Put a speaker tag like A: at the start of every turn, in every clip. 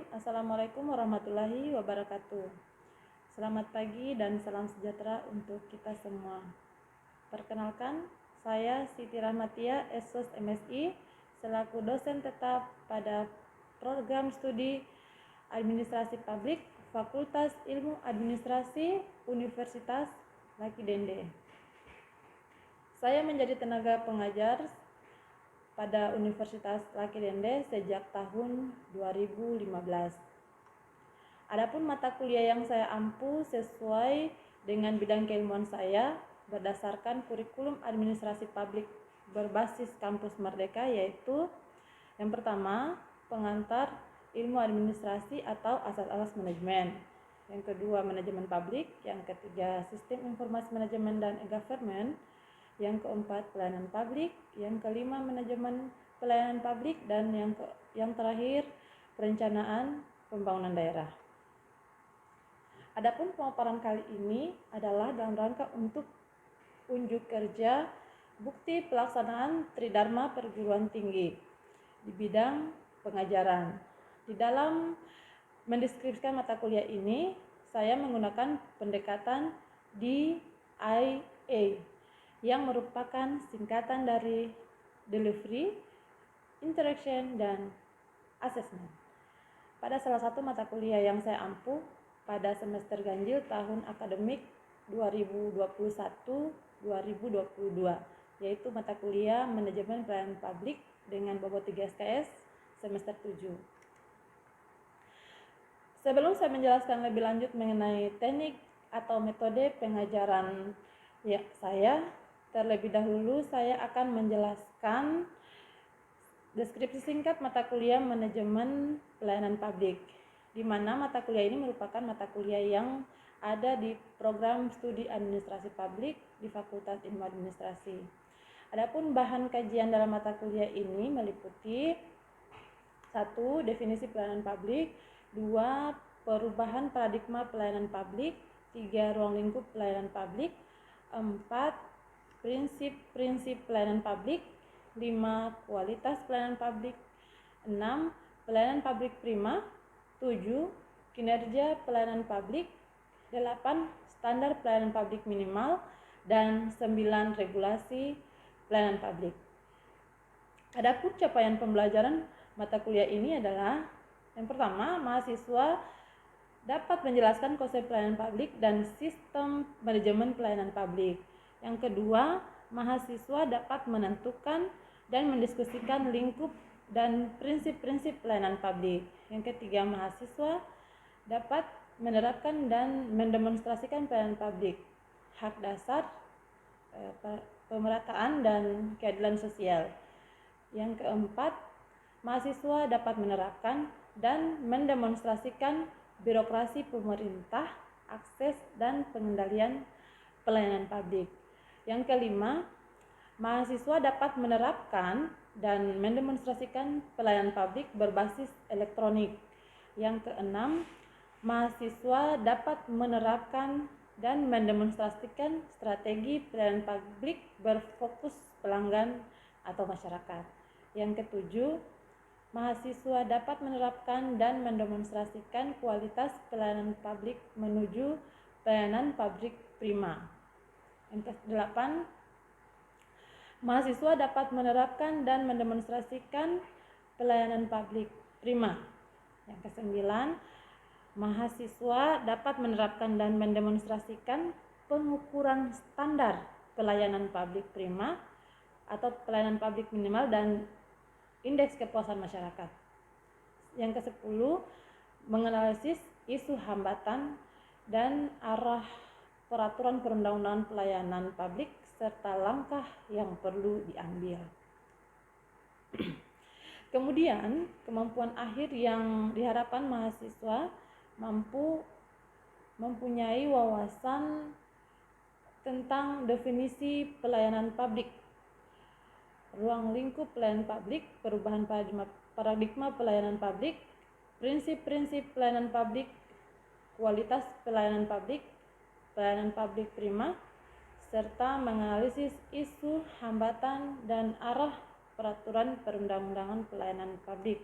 A: Bismillahirrahmanirrahim. Assalamualaikum warahmatullahi wabarakatuh. Selamat pagi dan salam sejahtera untuk kita semua. Perkenalkan, saya Siti Rahmatia, SOS MSI, selaku dosen tetap pada program studi Administrasi Publik Fakultas Ilmu Administrasi Universitas Laki Dende. Saya menjadi tenaga pengajar pada Universitas Laki Dende sejak tahun 2015. Adapun mata kuliah yang saya ampu sesuai dengan bidang keilmuan saya berdasarkan kurikulum administrasi publik berbasis kampus Merdeka, yaitu yang pertama, pengantar ilmu administrasi atau asas-asas manajemen. Yang kedua, manajemen publik. Yang ketiga, sistem informasi manajemen dan e-government. Yang keempat, pelayanan publik. Yang kelima, manajemen pelayanan publik. Dan yang terakhir, perencanaan pembangunan daerah. Adapun pemaparan kali ini adalah dalam rangka untuk unjuk kerja bukti pelaksanaan Tridharma Perguruan Tinggi di bidang pengajaran. Di dalam mendeskripsikan mata kuliah ini, saya menggunakan pendekatan DIA yang merupakan singkatan dari Delivery, Interaction, dan Assessment. Pada salah satu mata kuliah yang saya ampu pada semester ganjil tahun akademik 2021-2022, yaitu mata kuliah Manajemen Pelayanan Publik dengan bobot 3 SKS semester 7. Sebelum saya menjelaskan lebih lanjut mengenai teknik atau metode pengajaran saya, terlebih dahulu saya akan menjelaskan deskripsi singkat mata kuliah Manajemen Pelayanan Publik, di mana mata kuliah ini merupakan mata kuliah yang ada di program studi Administrasi Publik di Fakultas Ilmu Administrasi. Adapun bahan kajian dalam mata kuliah ini meliputi 1. Definisi pelayanan publik, 2. Perubahan paradigma pelayanan publik, 3. Ruang lingkup pelayanan publik, 4. Prinsip-prinsip pelayanan publik, 5. Kualitas pelayanan publik, 6. Pelayanan publik prima, 7. Kinerja pelayanan publik, 8. Standar pelayanan publik minimal, dan 9. Regulasi pelayanan publik. Adapun capaian pembelajaran mata kuliah ini adalah yang pertama, mahasiswa dapat menjelaskan konsep pelayanan publik dan sistem manajemen pelayanan publik. Yang kedua, mahasiswa dapat menentukan dan mendiskusikan lingkup dan prinsip-prinsip pelayanan publik. Yang ketiga, mahasiswa dapat menerapkan dan mendemonstrasikan pelayanan publik, hak dasar, pemerataan, dan keadilan sosial. Yang keempat, mahasiswa dapat menerapkan dan mendemonstrasikan birokrasi pemerintah, akses dan pengendalian pelayanan publik. Yang kelima, mahasiswa dapat menerapkan dan mendemonstrasikan pelayanan publik berbasis elektronik. Yang keenam, mahasiswa dapat menerapkan dan mendemonstrasikan strategi pelayanan publik berfokus pelanggan atau masyarakat. Yang ketujuh, mahasiswa dapat menerapkan dan mendemonstrasikan kualitas pelayanan publik menuju pelayanan publik prima. Yang ke-8, mahasiswa dapat menerapkan dan mendemonstrasikan pelayanan publik prima. Yang ke-9, mahasiswa dapat menerapkan dan mendemonstrasikan pengukuran standar pelayanan publik prima atau pelayanan publik minimal dan indeks kepuasan masyarakat. Yang ke-10, menganalisis isu hambatan dan arah peraturan perundang-undangan pelayanan publik serta langkah yang perlu diambil. Kemudian, kemampuan akhir yang diharapkan mahasiswa mampu mempunyai wawasan tentang definisi pelayanan publik, ruang lingkup pelayanan publik, perubahan paradigma pelayanan publik, prinsip-prinsip pelayanan publik, kualitas pelayanan publik prima, serta menganalisis isu hambatan dan arah peraturan perundang-undangan pelayanan publik.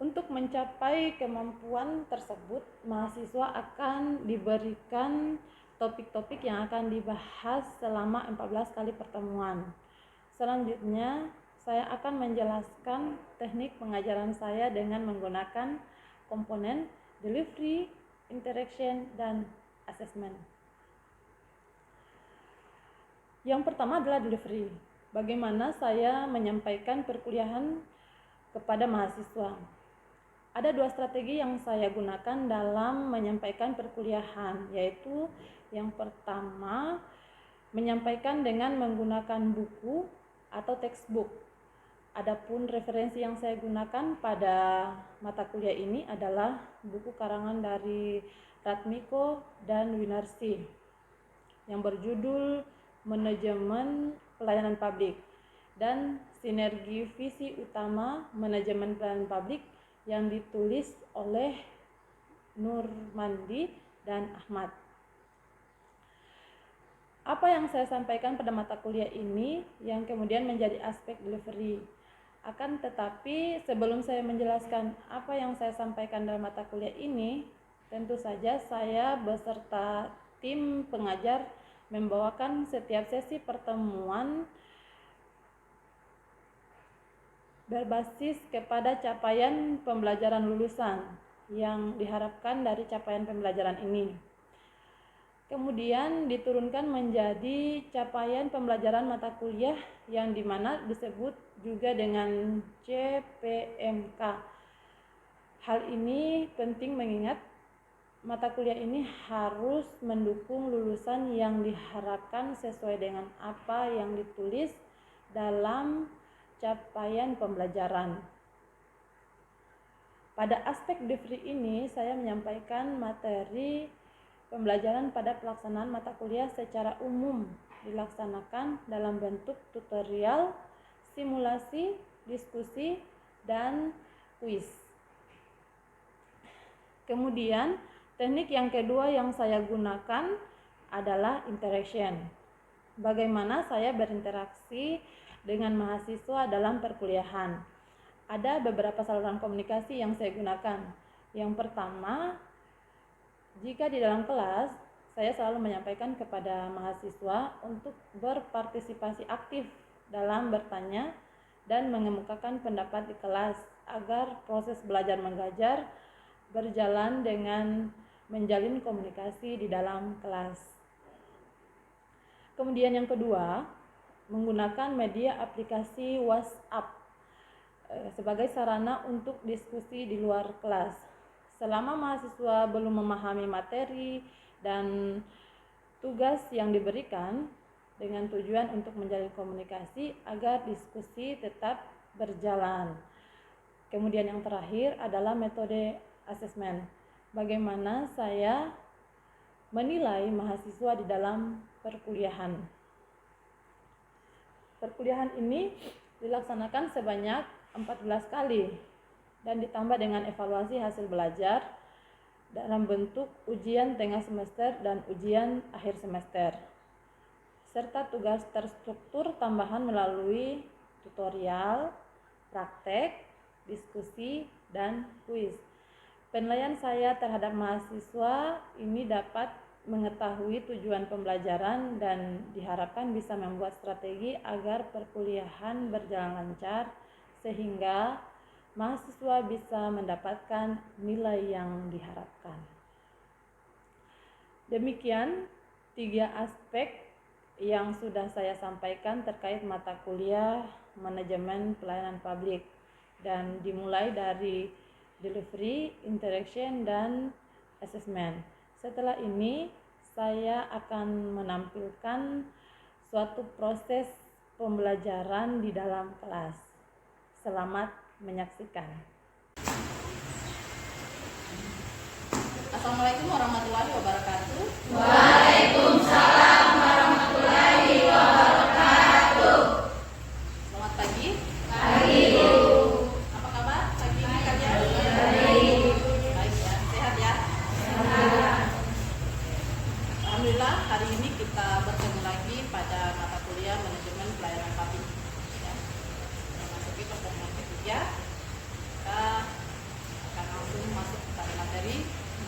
A: Untuk mencapai kemampuan tersebut, mahasiswa akan diberikan topik-topik yang akan dibahas selama 14 kali pertemuan. Selanjutnya, saya akan menjelaskan teknik pengajaran saya dengan menggunakan komponen delivery, interaction, dan assessment. Yang pertama adalah delivery. Bagaimana saya menyampaikan perkuliahan kepada mahasiswa. Ada 2 strategi yang saya gunakan dalam menyampaikan perkuliahan, yaitu yang pertama menyampaikan dengan menggunakan buku atau textbook. Adapun referensi yang saya gunakan pada mata kuliah ini adalah buku karangan dari Ratmiko dan Winarsi yang berjudul Manajemen Pelayanan Publik dan Sinergi Visi Utama Manajemen Pelayanan Publik yang ditulis oleh Nurmandi dan Ahmad. Apa yang saya sampaikan pada mata kuliah ini yang kemudian menjadi aspek delivery. Akan tetapi sebelum saya menjelaskan apa yang saya sampaikan dalam mata kuliah ini, tentu saja saya beserta tim pengajar membawakan setiap sesi pertemuan berbasis kepada capaian pembelajaran lulusan yang diharapkan dari capaian pembelajaran ini. Kemudian diturunkan menjadi capaian pembelajaran mata kuliah yang dimana disebut juga dengan CPMK. Hal ini penting mengingat mata kuliah ini harus mendukung lulusan yang diharapkan sesuai dengan apa yang ditulis dalam capaian pembelajaran. Pada aspek delivery ini saya menyampaikan materi pembelajaran pada pelaksanaan mata kuliah secara umum dilaksanakan dalam bentuk tutorial, simulasi, diskusi, dan kuis. Kemudian teknik yang kedua yang saya gunakan adalah interaction. Bagaimana saya berinteraksi dengan mahasiswa dalam perkuliahan. Ada beberapa saluran komunikasi yang saya gunakan. Yang pertama, jika di dalam kelas, saya selalu menyampaikan kepada mahasiswa untuk berpartisipasi aktif dalam bertanya dan mengemukakan pendapat di kelas agar proses belajar mengajar berjalan dengan menjalin komunikasi di dalam kelas. Kemudian yang kedua, menggunakan media aplikasi WhatsApp sebagai sarana untuk diskusi di luar kelas. Selama mahasiswa belum memahami materi dan tugas yang diberikan dengan tujuan untuk menjalin komunikasi agar diskusi tetap berjalan. Kemudian yang terakhir adalah metode asesmen. Bagaimana saya menilai mahasiswa di dalam perkuliahan. Perkuliahan ini dilaksanakan sebanyak 14 kali dan ditambah dengan evaluasi hasil belajar dalam bentuk ujian tengah semester dan ujian akhir semester, serta tugas terstruktur tambahan melalui tutorial, praktek, diskusi, dan kuis. Penilaian saya terhadap mahasiswa ini dapat mengetahui tujuan pembelajaran dan diharapkan bisa membuat strategi agar perkuliahan berjalan lancar sehingga mahasiswa bisa mendapatkan nilai yang diharapkan. Demikian 3 aspek yang sudah saya sampaikan terkait mata kuliah manajemen pelayanan publik dan dimulai dari delivery, interaction, dan assessment. Setelah ini saya akan menampilkan suatu proses pembelajaran di dalam kelas. Selamat menyaksikan. Assalamualaikum warahmatullahi wabarakatuh.
B: Waalaikumsalam warahmatullahi wabarakatuh.
A: Selamat pagi.
B: Pagi, Bu.
A: Apa kabar pagi ini kalian?
B: Baik.
A: Baik ya, sehat ya?
B: Sehat.
A: Alhamdulillah hari ini kita bertemu lagi pada mata kuliah manajemen pelayanan publik. Ya. Memasuki pertemuan ketiga, kita
C: langsung masuk kepada materi.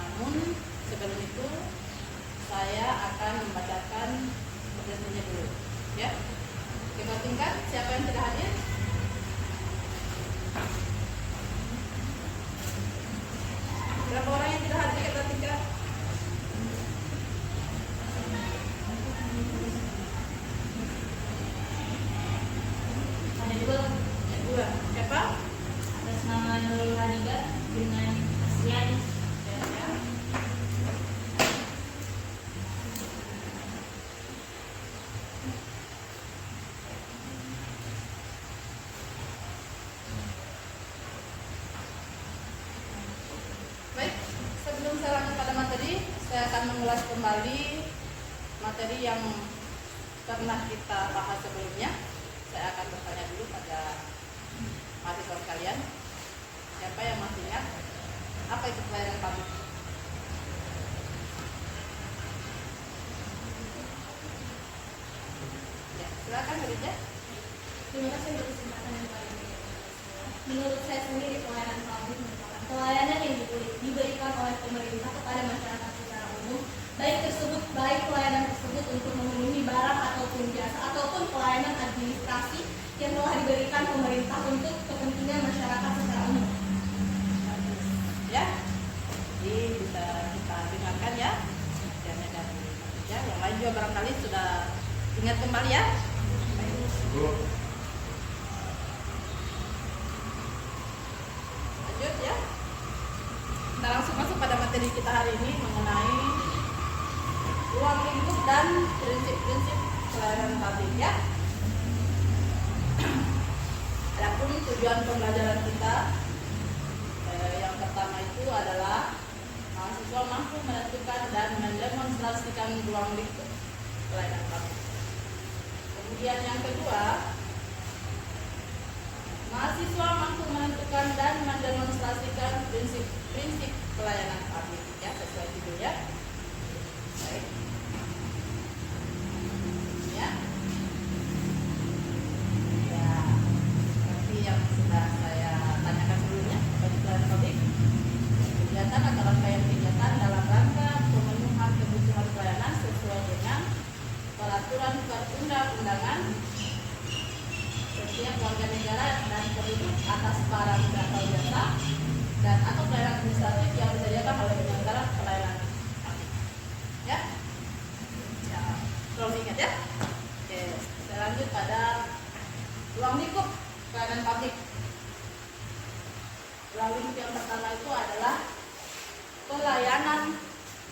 C: Namun sebelum itu saya akan membacakan presentasinya dulu, ya. Ketua tingkat, siapa yang tidak hadir? Berapa orang yang tidak hadir ketua tingkat?
B: Ada dua.
C: Dua. Siapa?
B: Atas nama Nurul Hadiga dengan Asriani.
C: Ya, ya. Baik, sebelum saya lanjut pada materi, saya akan mengulas kembali materi yang pernah kita bahas sebelumnya. Saya akan bertanya dulu pada mahasiswa sekalian, siapa yang masih ingat apa itu pelayanan publik? Ya, silakan Khadijah.
B: Terima kasih untuk kesempatan yang diberikan. Menurut saya sendiri pelayanan publik merupakan pelayanan yang diberikan oleh pemerintah kepada masyarakat secara umum, baik pelayanan tersebut untuk memenuhi barang ataupun jasa ataupun pelayanan administrasi yang telah diberikan pemerintah untuk kepentingan masyarakat secara umum.
C: Ya, jadi bisa kita dengarkan ya penjelasannya dari Khadijah. Yang lain juga barangkali sudah ingat kembali ya. Lanjut ya. Kita langsung masuk pada materi kita hari ini mengenai ruang lingkup dan prinsip-prinsip pelayanan publik ya. Adapun tujuan pembelajaran kita yang pertama itu adalah mahasiswa mampu menentukan dan mendemonstrasikan ruang lingkup pelayanan publik. Kemudian yang kedua, mahasiswa mampu menentukan dan mendemonstrasikan prinsip-prinsip pelayanan publik ya, sesuai judulnya. Baik. Ya. Ya, seperti yang sudah saya tanyakan sebelumnya, bagi pelayanan publik, kegiatan atau rangkaian kegiatan dalam rangka pemenuhan kebutuhan pelayanan sesuai dengan peraturan perundang-undangan setiap warga negara dan penduduk atas barang atau jasa dan atau pelayanan administratif yang disediakan oleh penyelenggara pelayanan publik. Ya, ya, tolong ingat ya. Oke, saya lanjut pada ruang lingkup pelayanan publik. Ruang lingkup yang pertama itu adalah pelayanan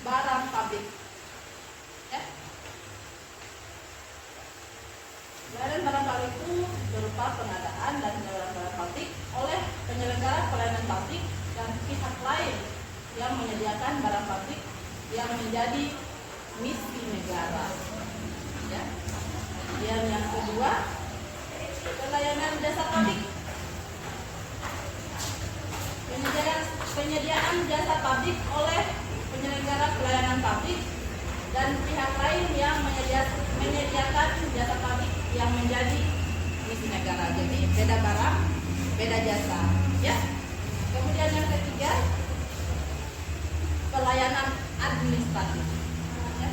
C: barang publik. Ya. Pelayanan barang publik itu berupa pengadaan dan penyaluran barang publik oleh penyelenggara pelayanan publik dan pihak lain yang menyediakan barang publik yang menjadi misi negara. Ya. Kemudian yang kedua, pelayanan jasa publik. Penyediaan jasa publik oleh penyelenggara pelayanan publik dan pihak lain yang menyediakan jasa publik yang menjadi misi negara. Jadi beda barang, beda jasa, ya. Kemudian yang ketiga, pelayanan administratif. Ya.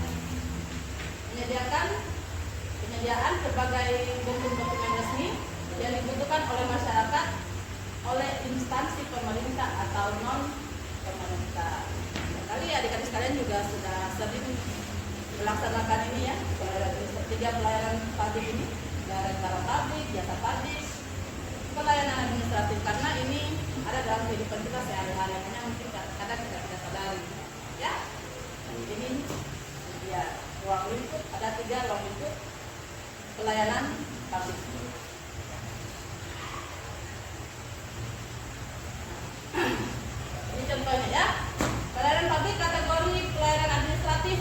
C: Penyediaan berbagai bentuk dokumen resmi yang dibutuhkan oleh masyarakat, oleh instansi pemerintah atau non pemerintah. Kali adik-adik sekalian juga sudah sering melaksanakan ini ya, tiga pelayanan publik ini, pelayanan barang publik, jasa publik, pelayanan administratif, karena ini ada dalam kehidupan kita sehari-hari, hanya mungkin kadang tidak sadari, ya. Ini ya ruang lingkup, ada tiga ruang lingkup pelayanan publik. Ini contohnya ya, pelayanan publik kategori pelayanan administratif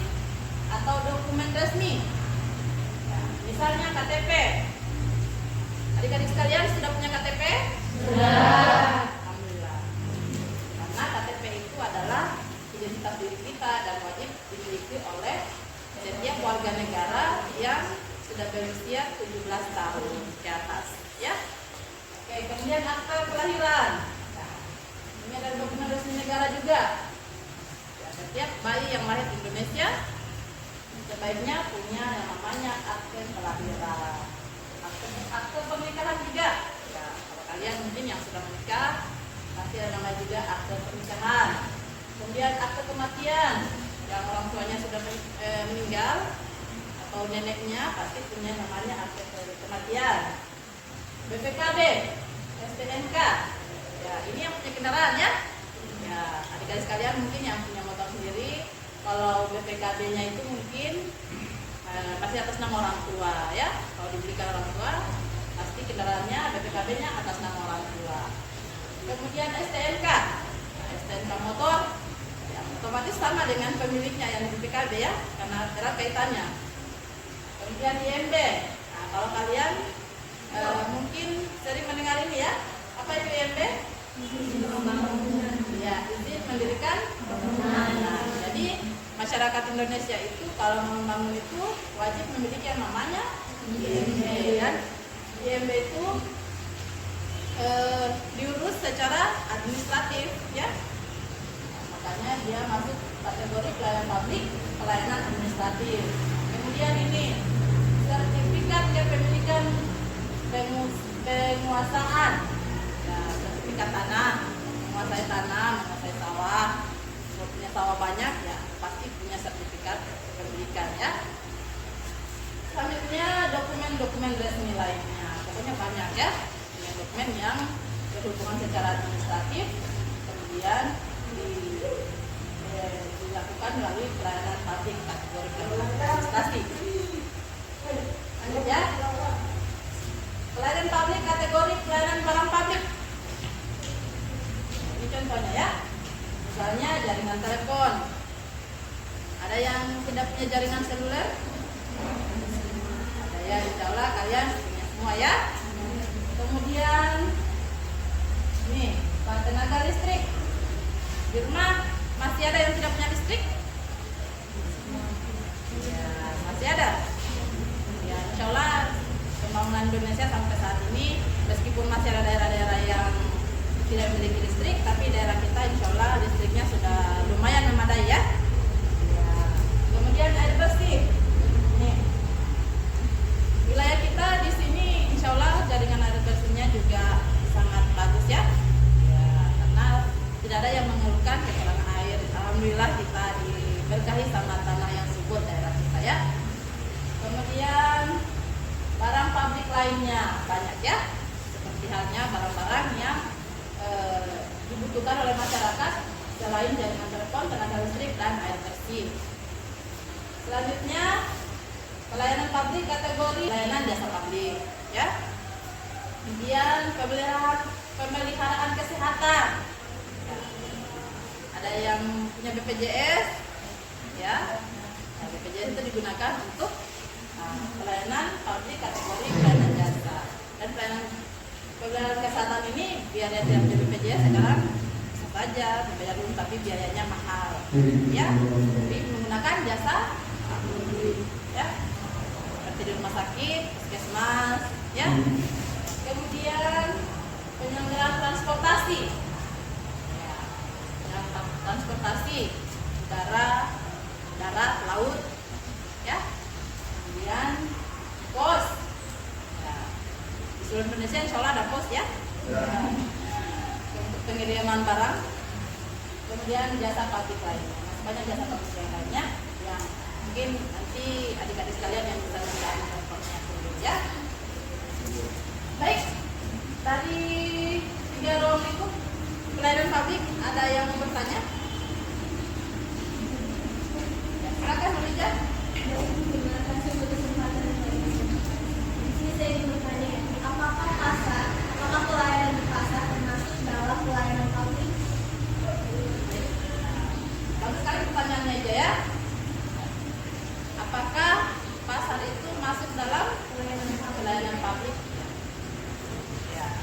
C: atau dokumen resmi. Ya, misalnya KTP. Adik-adik sekalian sudah punya KTP?
B: Sudah.
C: Alhamdulillah. Karena KTP itu adalah identitas diri kita dan wajib dimiliki oleh setiap warga negara yang sudah berusia 17 tahun ke atas, ya. Oke, kemudian akta kelahiran. Nah, ini adalah dokumen resmi negara juga. Ya, setiap bayi yang lahir di Indonesia sebaiknya punya yang namanya akte kelahiran, akte pernikahan juga. Ya, kalau kalian mungkin yang sudah menikah pasti ada namanya juga akte pernikahan. Kemudian akte kematian, yang orang tuanya sudah meninggal atau neneknya pasti punya namanya akte kematian. BPKB, STNK, ya ini yang punya kendaraan ya. Ya, adik-adik sekalian mungkin yang punya motor sendiri, kalau BPKB-nya itu mungkin pasti atas nama orang tua ya. Kalau dibelikan orang tua, pasti kendaraannya BPKB-nya atas nama orang tua. Kemudian STNK, STNK motor, ya, otomatis sama dengan pemiliknya yang di BPKB ya, karena erat kaitannya. Kemudian IMB, nah, kalau kalian mungkin sering mendengar ini ya, apa itu IMB? Ya, izin mendirikan bangunan. Nah, jadi masyarakat Indonesia itu kalau membangun itu wajib memiliki yang namanya IMB. Dan IMB itu diurus secara administratif ya. Nah, makanya dia masuk kategori pelayanan publik, pelayanan administratif. Kemudian ini sertifikat kepemilikan penguasaan, ya, sertifikat tanah, menguasai tanah, menguasai sawah. Kalau punya sawah banyak ya pasti punya sertifikat kepemilikan ya. Selanjutnya dokumen-dokumen resmi lainnya, pokoknya banyak ya, dokumen yang berhubungan secara administratif, kemudian dilakukan melalui pelayanan publik kategori pelayanan administrasi. Lanjut ya. Pelayanan publik kategori pelayanan barang publik. Ini contohnya ya. Misalnya jaringan telepon. Ada yang tidak punya jaringan seluler? Ada ya, insya Allah kalian punya semua ya. Kemudian ini tenaga listrik. Di rumah masih ada yang tidak punya listrik? Ya, masih ada. Ya, insya Allah pembangunan Indonesia sampai saat ini, meskipun masih ada daerah-daerah yang tidak memiliki listrik, tapi daerah kita insya Allah listriknya sudah lumayan memadai ya. Ya. Kemudian air bersih. Nih. Wilayah kita di sini insya Allah jaringan air bersihnya juga sangat bagus ya. Ya, karena tidak ada yang mengeluhkan kekurangan air. Alhamdulillah kita diberkahi sama tanah yang subur daerah kita ya. Kemudian barang pabrik lainnya banyak ya, seperti halnya barang-barang yang dibutuhkan oleh masyarakat selain jaringan telepon, tenaga listrik, dan air bersih. Selanjutnya pelayanan publik kategori pelayanan jasa publik ya. Kemudian pemeliharaan kesehatan ya. Ada yang punya BPJS ya. Nah, BPJS itu digunakan untuk pelayanan publik kategori pelayanan jasa. Dan pelayanan kesehatan ini biar dia tidak punya BPJS sekarang bisa saja dibayar dulu, tapi biayanya mahal ya. Jadi menggunakan jasa ya, seperti di rumah sakit, puskesmas ya. Kemudian penyelenggaraan transportasi ya, transportasi udara, darat, laut ya. Kemudian pos ya. Di seluruh Indonesia insya Allah ada pos ya, untuk pengiriman barang. Kemudian jasa publik lainnya, masih banyak jasa publik yang lainnya yang mungkin nanti adik-adik sekalian yang bisa mencari informasinya sendiri ya. Baik, dari 3 ruang lingkup pelayanan publik ada yang mau bertanya? Ya, silakan Melija.
B: Terima kasih untuk kesempatan yang ini. Di sini saya ingin bertanya, apakah pelayanan di pasar termasuk dalam pelayanan publik?
C: Bagus sekali pertanyaannya aja ya. Apakah pasar itu masuk dalam pelayanan publik?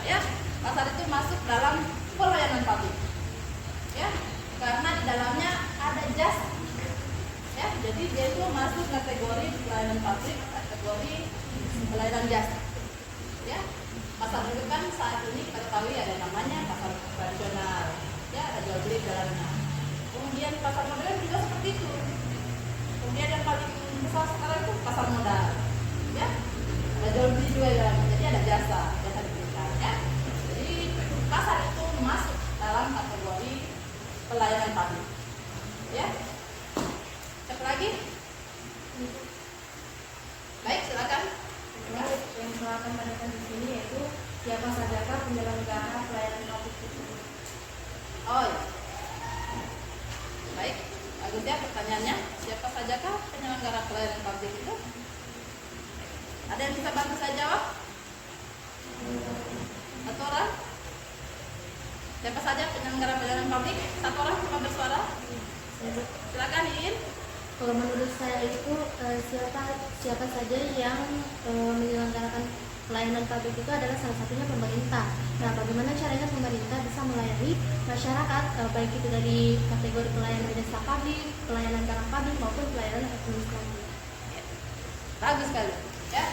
C: Ya, pasar itu masuk dalam pelayanan publik. Ya, karena di dalamnya ada jasa. Ya, jadi dia itu masuk kategori pelayanan publik, kategori pelayanan jasa. Ya, pasar itu kan saat ini kita ketahui ada namanya pasar tradisional. ya ada jual beli di dalamnya. Kemudian pasar modern juga seperti itu. Kemudian yang paling besar sekarang itu pasar modal, ya ada jual beli juga di dalamnya. Jadi ada jasa diberikan, ya. Jadi pasar itu masuk dalam kategori pelayanan publik, ya. Siapa lagi? Baik, silakan.
B: Yang telah akan tanyakan di sini yaitu siapa sajakah penyelenggara pelayanan publik itu?
C: Oh ya. Baik, bagus ya pertanyaannya. Siapa sajakah penyelenggara pelayanan publik itu? Ada yang bisa bantu saya jawab? Satu orang? Siapa saja penyelenggara pelayanan publik? Satu orang cuma bersuara. Silakan Iin.
B: Kalau menurut saya itu siapa saja yang menyelenggarakan pelayanan publik itu adalah salah satunya pemerintah. Nah, bagaimana caranya pemerintah bisa melayani masyarakat baik itu dari kategori pelayanan jasa publik, pelayanan barang publik maupun pelayanan administratif.
C: Bagus sekali, ya.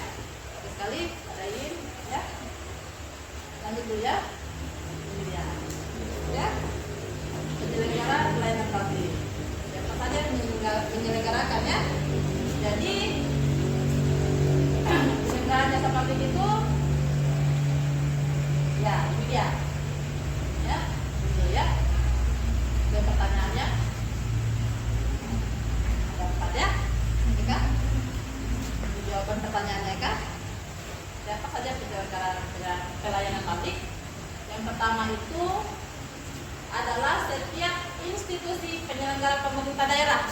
C: Bagus sekali, Pak Iin, ya. Lanjut dulu ya. Ini dia. Ya. Penyelenggara pelayanan publik. Siapa saja menyelenggarakan, ya. Jadi penyelenggara jasa publik itu, ya ini dia, ya. Ini ya. Dan pertanyaannya ada 4 ya, ya kan? Jawaban pertanyaannya kan? Siapa saja penyelenggara pelayanan publik? Yang pertama itu adalah setiap institusi penyelenggara pemerintah daerah,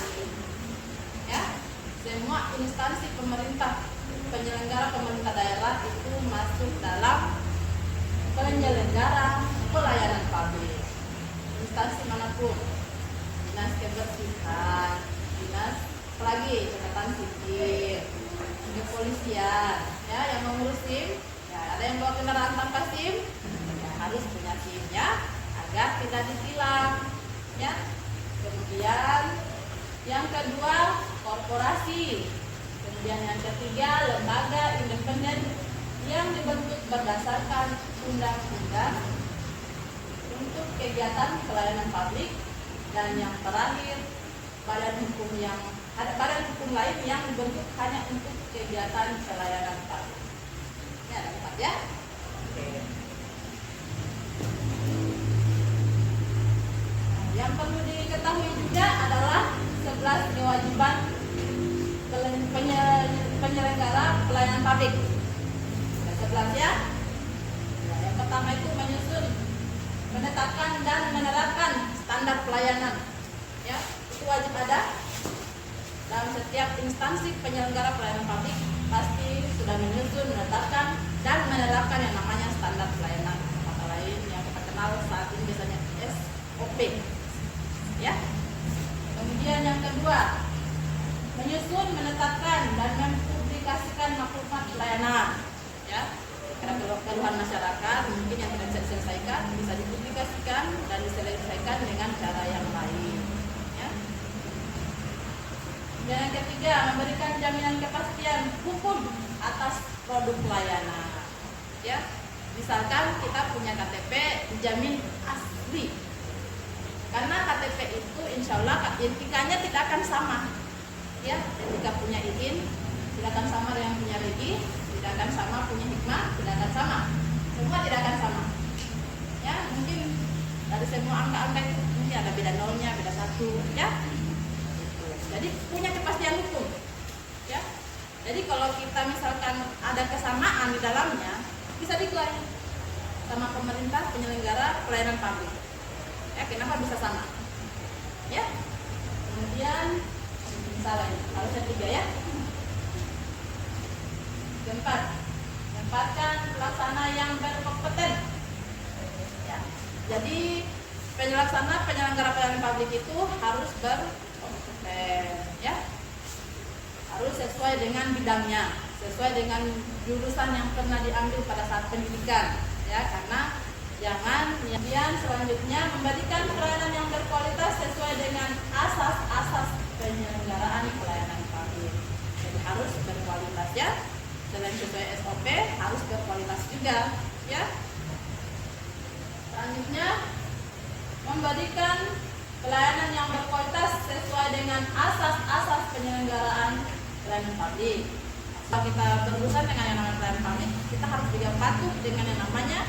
C: ya. Semua instansi pemerintah penyelenggara pemerintah daerah itu masuk dalam penyelenggara pelayanan publik. Instansi manapun, dinas kebersihan, dinas apalagi catatan sipil, kepolisian, ya, yang mengurus SIM, ya, ada yang bawa kendaraan tanpa SIM, ya, harus punya SIM, ya, agar tidak ditilang, ya. Kemudian yang kedua korporasi, kemudian yang ketiga lembaga independen yang dibentuk berdasarkan undang-undang untuk kegiatan pelayanan publik, dan yang terakhir badan hukum lain yang dibentuk hanya untuk kegiatan pelayanan publik. Ini ada 4 ya. Oke. Yang perlu diketahui juga adalah 11 kewajiban penyelenggara pelayanan publik. Ada 11 ya. Yang pertama itu menyusun, menetapkan dan menerapkan standar pelayanan. Ya, itu wajib ada. Dalam setiap instansi penyelenggara pelayanan publik pasti sudah menyusun, menetapkan dan menerapkan yang namanya standar pelayanan, kata lain yang kita kenal saat ini biasanya SOP. Ya. Kemudian yang kedua, menyusun, menetapkan dan mempublikasikan maklumat pelayanan. Ya. Karena keluhan masyarakat mungkin yang tidak bisa diselesaikan bisa dipublikasikan dan diselesaikan dengan cara yang lain. Ya. Dan yang ketiga, memberikan jaminan kepastian hukum atas produk pelayanan. Ya, misalkan kita punya KTP dijamin asli. Karena KTP itu insya Allah etikanya tidak akan sama. Ya, ketika punya izin tidak akan sama dengan punya regi, tidak akan sama punya hikmah, tidak akan sama. Semua tidak akan sama. Ya, mungkin dari semua angka-angka itu mungkin ada beda nolnya, beda 1, ya. Jadi punya kepastian hukum, ya. Jadi kalau kita misalkan ada kesamaan di dalamnya, bisa diklaim sama pemerintah penyelenggara pelayanan publik. Ya, kenapa bisa sama? Ya. Kemudian salah ini, harusnya 3 ya. Keempat, tempatkan pelaksana yang berkompeten. Ya. Jadi penyelenggara pelayanan publik itu harus berkompeten, ya. Harus sesuai dengan bidangnya, sesuai dengan jurusan yang pernah diambil pada saat pendidikan, ya. Karena jangan kemudian selanjutnya memberikan pelayanan yang berkualitas sesuai dengan asas-asas penyelenggaraan pelayanan publik. Jadi harus berkualitas, ya. Selain sesuai SOP harus berkualitas juga, ya. Selanjutnya memberikan pelayanan yang berkualitas sesuai dengan asas-asas penyelenggaraan pelayanan publik. Kalau kita berurusan dengan yang namanya pelayanan publik, kita harus juga patuh dengan yang namanya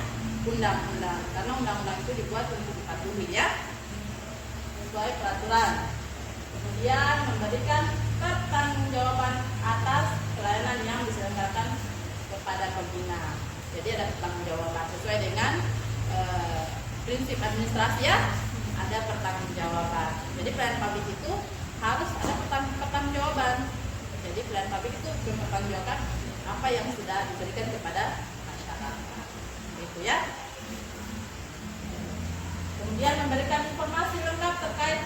C: undang-undang, karena undang-undang itu dibuat untuk dipatuhi ya, sesuai peraturan. Kemudian memberikan pertanggungjawaban atas pelayanan yang diselenggarakan kepada pembina. Jadi ada pertanggungjawaban sesuai dengan prinsip administrasi ya, ada pertanggungjawaban. Jadi pelayanan publik itu harus ada pertanggungjawaban. Jadi pelayanan publik itu mempertanggungjawabkan apa yang sudah diberikan kepada masyarakat. Gitu ya. Kemudian memberikan informasi lengkap terkait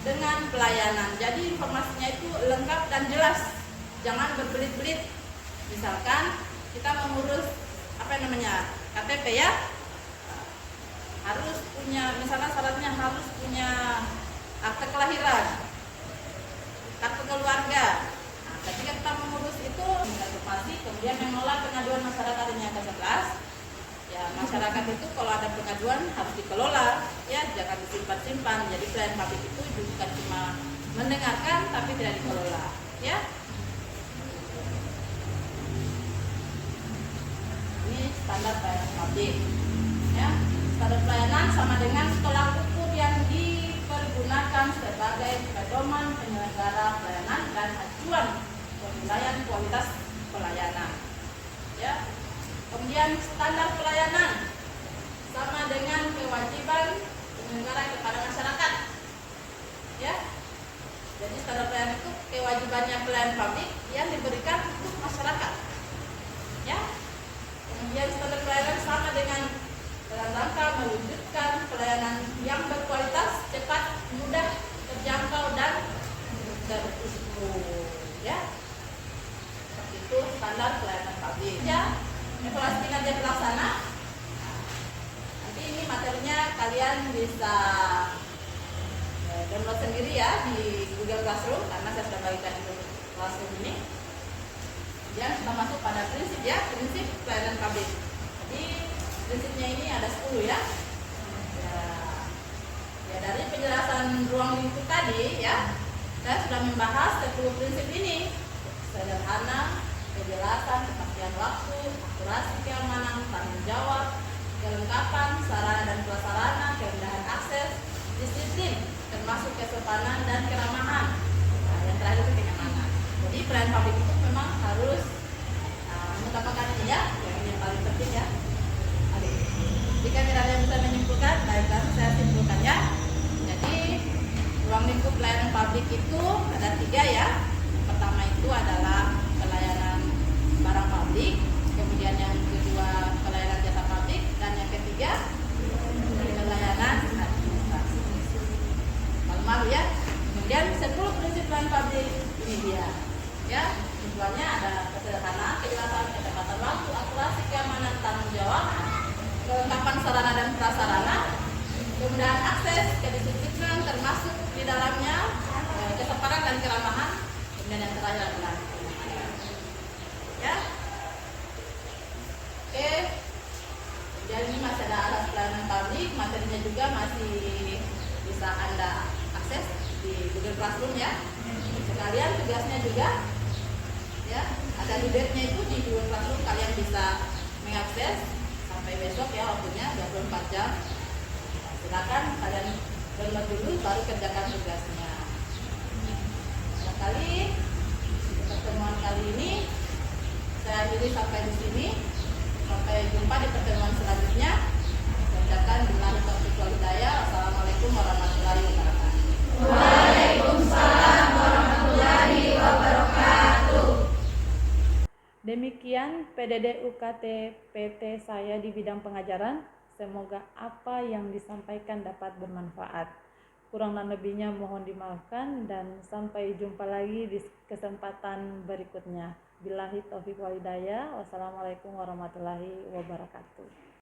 C: dengan pelayanan. Jadi informasinya itu lengkap dan jelas. Jangan berbelit-belit. Misalkan kita mengurus KTP ya, harus punya, misalnya syaratnya harus punya akte kelahiran, kartu keluarga. Nah, ketika kita mengurus itu, informasi, kemudian menolak pengaduan masyarakat yang ke-11. Ya, masyarakat itu kalau ada pengaduan harus dikelola, ya, jangan disimpan-simpan. Jadi pelayanan publik itu bukan cuma mendengarkan tapi tidak dikelola, ya. Ini standar pelayanan publik, ya. Standar pelayanan sama dengan tolak ukur yang dipergunakan sebagai pedoman penyelenggara pelayanan dan acuan penilaian kualitas pelayanan, ya. Kemudian standar pelayanan sama dengan kewajiban penyelenggara kepada masyarakat, ya. Jadi standar pelayanan itu kewajibannya pelayanan publik yang diberikan untuk masyarakat, ya. Kemudian standar pelayanan sama dengan dalam rangka mewujudkan pelayanan yang berkualitas, cepat, mudah, terjangkau dan terukur, ya. Seperti itu standar pelayanan publik. Ya. Evaluasi kinerja pelaksana. Nanti ini materinya kalian bisa download sendiri ya di Google Classroom, karena saya sudah bagikan di Google Classroom ini. Kemudian kita masuk pada prinsip ya, prinsip pelayanan publik. Jadi prinsipnya ini ada 10 ya. Ya, dari penjelasan ruang lingkup tadi ya, saya sudah membahas 10 prinsip ini. Sederhana, kejelasan, kepastian waktu, akurasi keamanan, tanggung jawab, kelengkapan, sarana dan prasarana, kerendahan akses, disiplin, termasuk kesopanan dan keramahan. Nah, yang terakhir itu kenyamanan. Jadi pelayanan publik itu memang harus mengutamakan ini ya, yang paling penting ya. Jika tidak ada yang bisa menyimpulkan, baiklah saya simpulkan ya. Jadi ruang lingkup pelayanan publik itu ada 3 ya. Pertama itu adalah pelayanan barang publik, kemudian yang kedua pelayanan jasa publik, dan yang ketiga pelayanan administrasi. Malu-malu ya. Kemudian 10 prinsip pelayanan publik ini dia. Ya, tujuannya ada kesederhanaan, kejelasan, ketepatan waktu, akurasi keamanan, tanggung jawab, kelengkapan sarana dan prasarana, kemudahan akses, kedisiplinan termasuk di dalamnya kesopanan dan keramahan, kemudian yang terakhir adalah ya. Oke. Kemudian ini masih ada alas pelayanan publik, materinya juga masih bisa Anda akses di Google Classroom ya. Sekalian tugasnya juga ya, ada leadernya itu di Google Classroom, kalian bisa mengakses sampai besok ya, waktunya 24 jam. Nah, silakan kalian download dulu baru kerjakan tugasnya. Barangkali pertemuan kali ini saya akhiri sampai di sini. Sampai jumpa di pertemuan selanjutnya. Saya ucapkan billahi taufiq wal hidayah. Wassalamualaikum warahmatullahi wabarakatuh.
B: Waalaikumsalam warahmatullahi wabarakatuh.
A: Demikian PDD UKT PT saya di bidang pengajaran. Semoga apa yang disampaikan dapat bermanfaat. Kurang dan lebihnya mohon dimaafkan, dan sampai jumpa lagi di kesempatan berikutnya. Billahi taufiq wal hidayah. Wassalamualaikum warahmatullahi wabarakatuh.